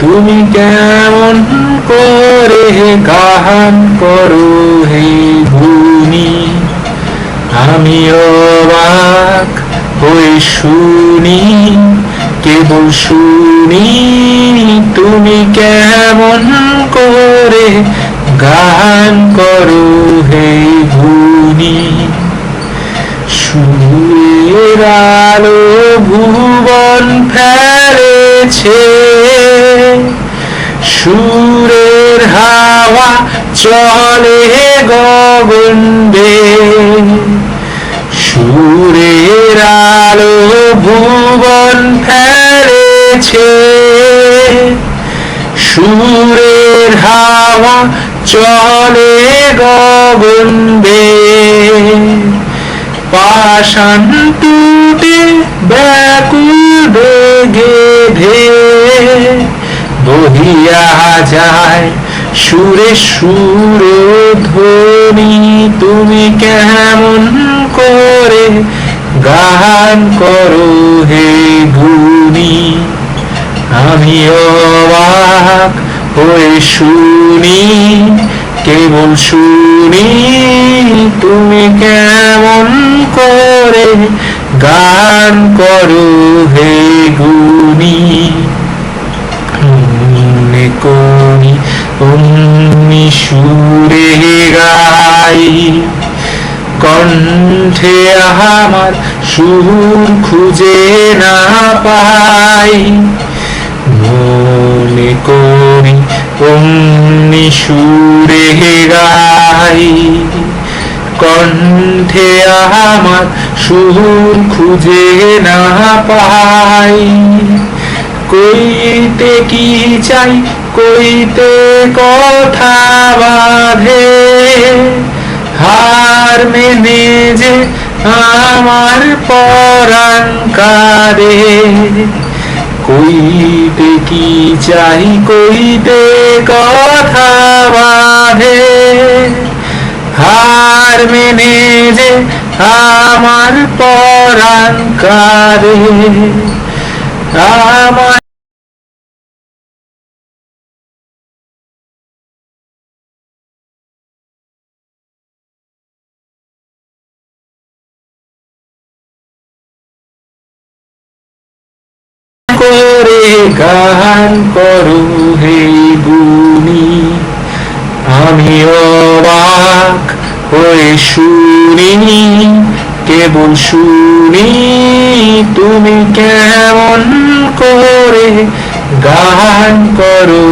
তুমি কেমন করে গান করো হে গুণী। আমি অবাক হয়ে শুনি, কেবল শুনি, তুমি কেমন করে গান করো হে গুণী। সুরের আলো ভুবন ফেলেছে, সুরের হাওয়া চলে গগন বেয়ে। সুরের আলো ভুবন ফেলেছে, সুরের হাওয়া চলে গগন বেয়ে। পাষাণ টুটে ব্যাকুল বেগে ধেয়ে বহিয়া যায় সুরে সুরে ধ্বনি। তুমি কেমন করে গান করো হে গুণী। আমি অবাক হয়ে শুনি, কেবল শুনি, তুমি কেমন করে গান করো হে গুণী। মনে করি অমনি সুরে গাই, কণ্ঠে আমার সুর খুঁজে না পাই। মনে করি অমনি সুরে গাই, কণ্ঠে আমার সুর খুঁজে না পাই। কইতে কি চাই, কইতে কথা বাঁধে, হার মেনে যে আমার পরাণ কাঁদে। কইতে কি চাই, কইতে কথা বাঁধে, হার মেনে যে আমার পরাণ কাঁদে। আমার করে গান করো হে গুণী। আমি অবাক হয়ে শুনি, কেবল শুনি, তুমি কেমন করে গান করো